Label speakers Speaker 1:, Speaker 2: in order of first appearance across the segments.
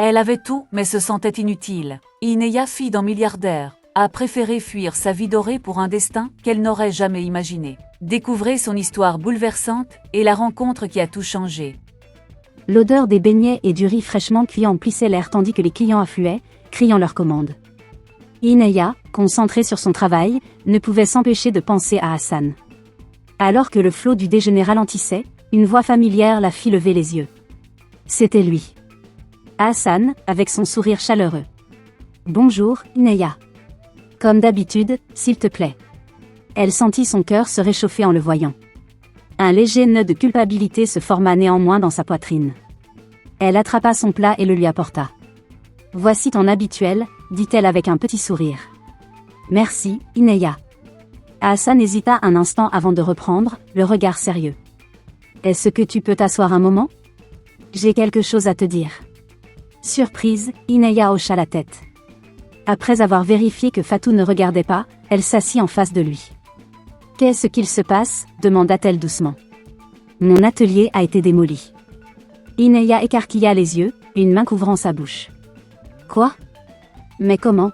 Speaker 1: Elle avait tout, mais se sentait inutile. Ineya, fille d'un milliardaire, a préféré fuir sa vie dorée pour un destin qu'elle n'aurait jamais imaginé. Découvrez son histoire bouleversante et la rencontre qui a tout changé.
Speaker 2: L'odeur des beignets et du riz fraîchement cuit emplissait l'air tandis que les clients affluaient, criant leurs commandes. Ineya, concentrée sur son travail, ne pouvait s'empêcher de penser à Hassan. Alors que le flot du déjeuner ralentissait, une voix familière la fit lever les yeux. C'était lui. Hassan, avec son sourire chaleureux. « Bonjour, Ineya. Comme d'habitude, s'il te plaît. » Elle sentit son cœur se réchauffer en le voyant. Un léger nœud de culpabilité se forma néanmoins dans sa poitrine. Elle attrapa son plat et le lui apporta. « Voici ton habituel, » dit-elle avec un petit sourire. « Merci, Ineya. » Hassan hésita un instant avant de reprendre, le regard sérieux. « Est-ce que tu peux t'asseoir un moment ? J'ai quelque chose à te dire. » Surprise, Ineya hocha la tête. Après avoir vérifié que Fatou ne regardait pas, elle s'assit en face de lui. « Qu'est-ce qu'il se passe ? » demanda-t-elle doucement. « Mon atelier a été démoli. » Ineya écarquilla les yeux, une main couvrant sa bouche. « Quoi ? Mais comment ?»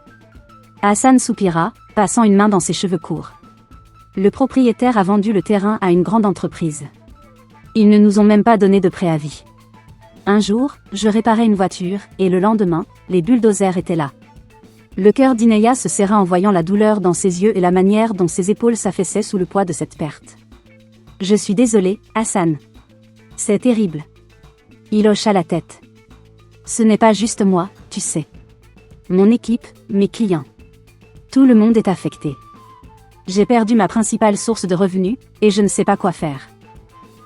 Speaker 2: Hassan soupira, passant une main dans ses cheveux courts. « Le propriétaire a vendu le terrain à une grande entreprise. Ils ne nous ont même pas donné de préavis. Un jour, je réparais une voiture, et le lendemain, les bulldozers étaient là. » Le cœur d'Ineya se serra en voyant la douleur dans ses yeux et la manière dont ses épaules s'affaissaient sous le poids de cette perte. « Je suis désolée, Hassan. C'est terrible. » Il hocha la tête. « Ce n'est pas juste moi, tu sais. Mon équipe, mes clients. Tout le monde est affecté. J'ai perdu ma principale source de revenus, et je ne sais pas quoi faire. »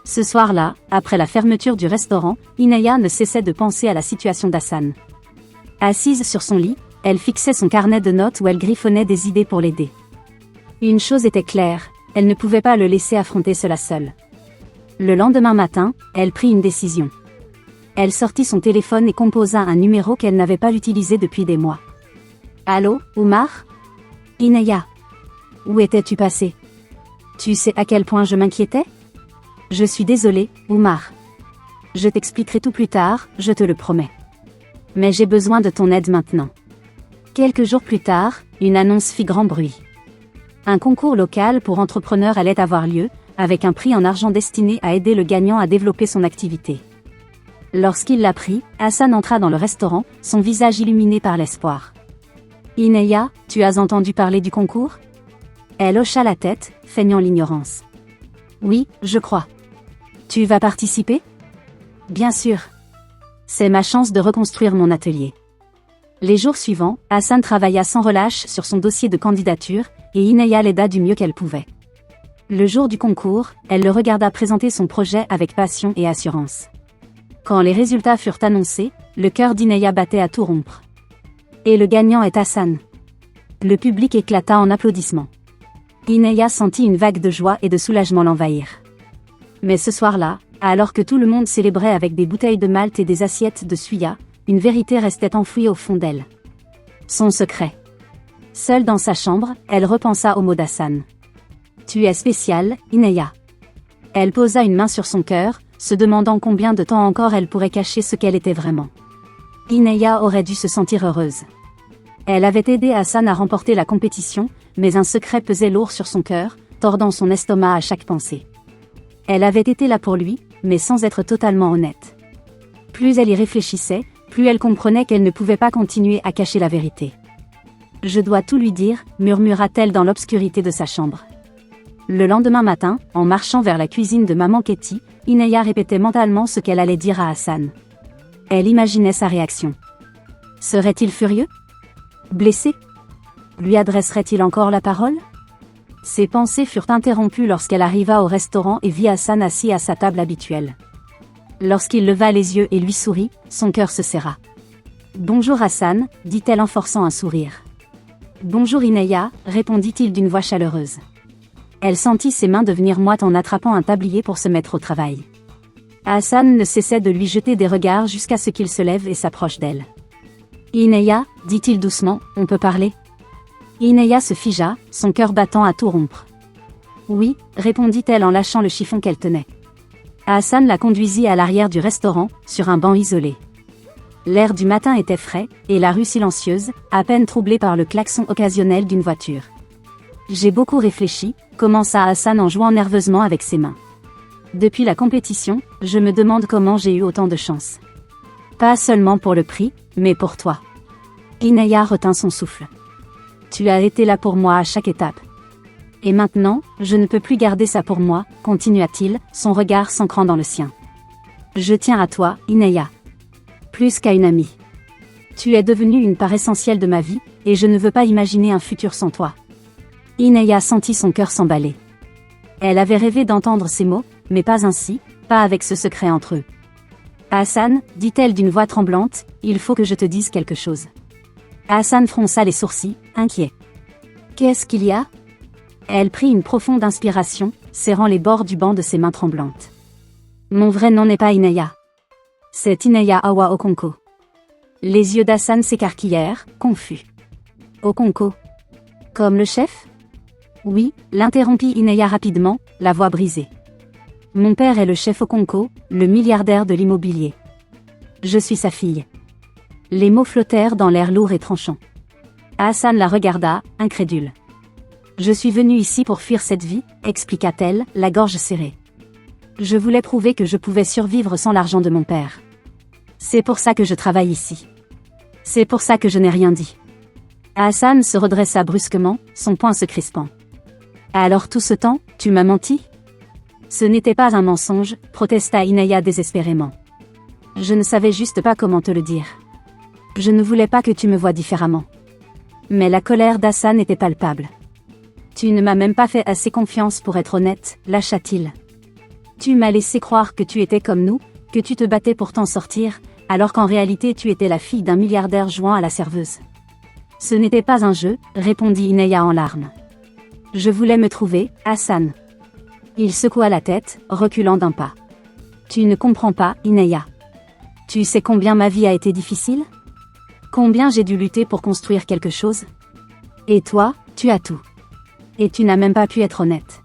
Speaker 2: Ce soir-là, après la fermeture du restaurant, Ineya ne cessait de penser à la situation d'Hassan. Assise sur son lit, elle fixait son carnet de notes où elle griffonnait des idées pour l'aider. Une chose était claire, elle ne pouvait pas le laisser affronter cela seule. Le lendemain matin, elle prit une décision. Elle sortit son téléphone et composa un numéro qu'elle n'avait pas utilisé depuis des mois. « Allô, Oumar ? Ineya. Où étais-tu passé ? Tu sais à quel point je m'inquiétais ? Je suis désolée, Oumar. Je t'expliquerai tout plus tard, je te le promets. Mais j'ai besoin de ton aide maintenant. » Quelques jours plus tard, une annonce fit grand bruit. Un concours local pour entrepreneurs allait avoir lieu, avec un prix en argent destiné à aider le gagnant à développer son activité. Lorsqu'il l'apprit, Hassan entra dans le restaurant, son visage illuminé par l'espoir. « Ineya, tu as entendu parler du concours ? » Elle hocha la tête, feignant l'ignorance. « Oui, je crois. Tu vas participer ? » « Bien sûr. C'est ma chance de reconstruire mon atelier. » Les jours suivants, Hassan travailla sans relâche sur son dossier de candidature, et Ineya l'aida du mieux qu'elle pouvait. Le jour du concours, elle le regarda présenter son projet avec passion et assurance. Quand les résultats furent annoncés, le cœur d'Ineya battait à tout rompre. Et le gagnant est Hassan. Le public éclata en applaudissements. Ineya sentit une vague de joie et de soulagement l'envahir. Mais ce soir-là, alors que tout le monde célébrait avec des bouteilles de malt et des assiettes de suya, une vérité restait enfouie au fond d'elle. Son secret. Seule dans sa chambre, elle repensa aux mots d'Hassan. « Tu es spéciale, Ineya. » Elle posa une main sur son cœur, se demandant combien de temps encore elle pourrait cacher ce qu'elle était vraiment. Ineya aurait dû se sentir heureuse. Elle avait aidé Hassan à remporter la compétition, mais un secret pesait lourd sur son cœur, tordant son estomac à chaque pensée. Elle avait été là pour lui, mais sans être totalement honnête. Plus elle y réfléchissait, plus elle comprenait qu'elle ne pouvait pas continuer à cacher la vérité. « Je dois tout lui dire », murmura-t-elle dans l'obscurité de sa chambre. Le lendemain matin, en marchant vers la cuisine de maman Ketty, Ineya répétait mentalement ce qu'elle allait dire à Hassan. Elle imaginait sa réaction. Serait-il furieux ? Blessé ? Lui adresserait-il encore la parole ? Ses pensées furent interrompues lorsqu'elle arriva au restaurant et vit Hassan assis à sa table habituelle. Lorsqu'il leva les yeux et lui sourit, son cœur se serra. « Bonjour Hassan », dit-elle en forçant un sourire. « Bonjour Ineya », répondit-il d'une voix chaleureuse. Elle sentit ses mains devenir moites en attrapant un tablier pour se mettre au travail. Hassan ne cessait de lui jeter des regards jusqu'à ce qu'il se lève et s'approche d'elle. « Ineya », dit-il doucement, « on peut parler ?» Ineya se figea, son cœur battant à tout rompre. « Oui », répondit-elle en lâchant le chiffon qu'elle tenait. Hassan la conduisit à l'arrière du restaurant, sur un banc isolé. L'air du matin était frais, et la rue silencieuse, à peine troublée par le klaxon occasionnel d'une voiture. J'ai beaucoup réfléchi, commença Hassan en jouant nerveusement avec ses mains. Depuis la compétition, je me demande comment j'ai eu autant de chance. Pas seulement pour le prix, mais pour toi. Inaya retint son souffle. Tu as été là pour moi à chaque étape. Et maintenant, je ne peux plus garder ça pour moi, continua-t-il, son regard s'ancrant dans le sien. Je tiens à toi, Inaya. Plus qu'à une amie. Tu es devenue une part essentielle de ma vie, et je ne veux pas imaginer un futur sans toi. Inaya sentit son cœur s'emballer. Elle avait rêvé d'entendre ces mots, mais pas ainsi, pas avec ce secret entre eux. Hassan, dit-elle d'une voix tremblante, il faut que je te dise quelque chose. Hassan fronça les sourcils, inquiet. Qu'est-ce qu'il y a ? Elle prit une profonde inspiration, serrant les bords du banc de ses mains tremblantes. Mon vrai nom n'est pas Inaya. C'est Inaya Awa Okonko. Les yeux d'Hassan s'écarquillèrent, confus. Okonko. Comme le chef ? Oui, l'interrompit Inaya rapidement, la voix brisée. Mon père est le chef Okonko, le milliardaire de l'immobilier. Je suis sa fille. Les mots flottèrent dans l'air lourd et tranchant. Hassan la regarda, incrédule. Je suis venue ici pour fuir cette vie, expliqua-t-elle, la gorge serrée. Je voulais prouver que je pouvais survivre sans l'argent de mon père. C'est pour ça que je travaille ici. C'est pour ça que je n'ai rien dit. Hassan se redressa brusquement, son poing se crispant. Alors tout ce temps, tu m'as menti ? Ce n'était pas un mensonge, protesta Inaya désespérément. Je ne savais juste pas comment te le dire. Je ne voulais pas que tu me voies différemment. Mais la colère d'Hassan était palpable. Tu ne m'as même pas fait assez confiance pour être honnête, lâcha-t-il. Tu m'as laissé croire que tu étais comme nous, que tu te battais pour t'en sortir, alors qu'en réalité tu étais la fille d'un milliardaire jouant à la serveuse. Ce n'était pas un jeu, répondit Inaya en larmes. Je voulais me trouver, Hassan. Il secoua la tête, reculant d'un pas. Tu ne comprends pas, Inaya. Tu sais combien ma vie a été difficile ? Combien j'ai dû lutter pour construire quelque chose ? Et toi, tu as tout. Et tu n'as même pas pu être honnête.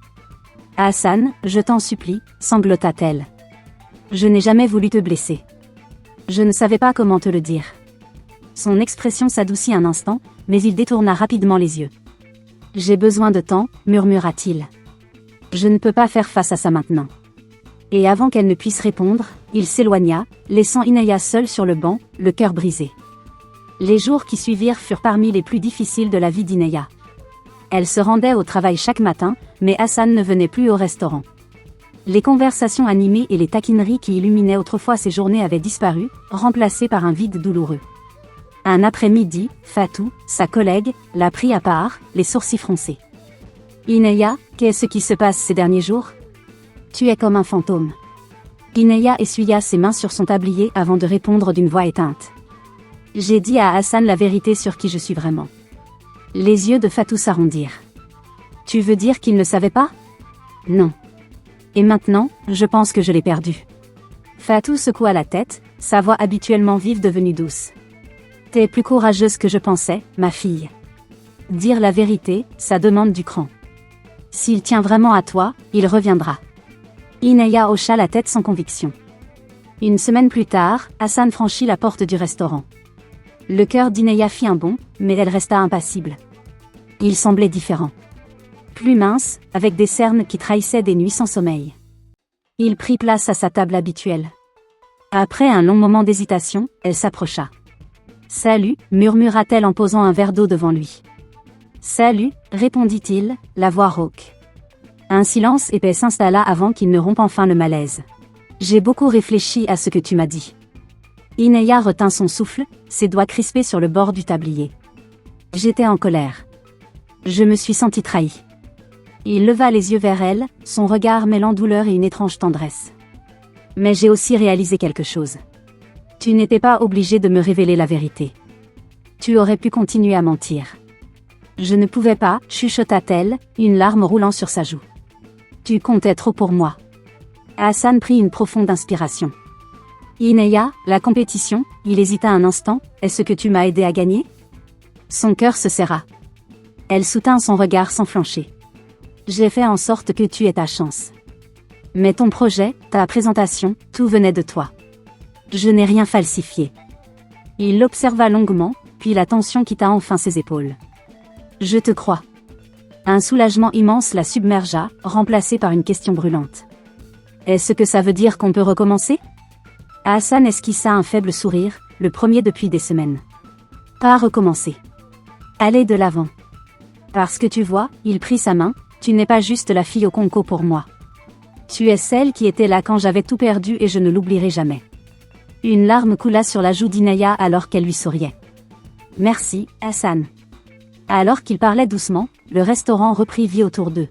Speaker 2: Hassan, je t'en supplie, sanglota-t-elle. Je n'ai jamais voulu te blesser. Je ne savais pas comment te le dire. Son expression s'adoucit un instant, mais il détourna rapidement les yeux. J'ai besoin de temps, murmura-t-il. Je ne peux pas faire face à ça maintenant. Et avant qu'elle ne puisse répondre, il s'éloigna, laissant Inaya seule sur le banc, le cœur brisé. Les jours qui suivirent furent parmi les plus difficiles de la vie d'Inaya. Elle se rendait au travail chaque matin, mais Hassan ne venait plus au restaurant. Les conversations animées et les taquineries qui illuminaient autrefois ses journées avaient disparu, remplacées par un vide douloureux. Un après-midi, Fatou, sa collègue, la prit à part, les sourcils froncés. « Inaya, qu'est-ce qui se passe ces derniers jours ? Tu es comme un fantôme. » Inaya essuya ses mains sur son tablier avant de répondre d'une voix éteinte. « J'ai dit à Hassan la vérité sur qui je suis vraiment. » Les yeux de Fatou s'arrondirent. « Tu veux dire qu'il ne savait pas ? » ?»« Non. Et maintenant, je pense que je l'ai perdu. » Fatou secoua la tête, sa voix habituellement vive devenue douce. « T'es plus courageuse que je pensais, ma fille. Dire la vérité, ça demande du cran. S'il tient vraiment à toi, il reviendra. » Inaya hocha la tête sans conviction. Une semaine plus tard, Hassan franchit la porte du restaurant. Le cœur d'Inaya fit un bond, mais elle resta impassible. Il semblait différent. Plus mince, avec des cernes qui trahissaient des nuits sans sommeil. Il prit place à sa table habituelle. Après un long moment d'hésitation, elle s'approcha. « Salut », murmura-t-elle en posant un verre d'eau devant lui. « Salut », répondit-il, la voix rauque. Un silence épais s'installa avant qu'il ne rompe enfin le malaise. « J'ai beaucoup réfléchi à ce que tu m'as dit. » Inaya retint son souffle, ses doigts crispés sur le bord du tablier. J'étais en colère. Je me suis senti trahi. Il leva les yeux vers elle, son regard mêlant douleur et une étrange tendresse. Mais j'ai aussi réalisé quelque chose. Tu n'étais pas obligé de me révéler la vérité. Tu aurais pu continuer à mentir. Je ne pouvais pas, chuchota-t-elle, une larme roulant sur sa joue. Tu comptais trop pour moi. Hassan prit une profonde inspiration. Inaya, la compétition, il hésita un instant, est-ce que tu m'as aidé à gagner ? Son cœur se serra. Elle soutint son regard sans flancher. J'ai fait en sorte que tu aies ta chance. Mais ton projet, ta présentation, tout venait de toi. Je n'ai rien falsifié. Il l'observa longuement, puis la tension quitta enfin ses épaules. Je te crois. Un soulagement immense la submergea, remplacé par une question brûlante. Est-ce que ça veut dire qu'on peut recommencer? Hassan esquissa un faible sourire, le premier depuis des semaines. Pas recommencer. Aller de l'avant. Parce que tu vois, il prit sa main, tu n'es pas juste la fille au conco pour moi. Tu es celle qui était là quand j'avais tout perdu et je ne l'oublierai jamais. Une larme coula sur la joue d'Inaya alors qu'elle lui souriait. Merci, Hassan. Alors qu'il parlait doucement, le restaurant reprit vie autour d'eux.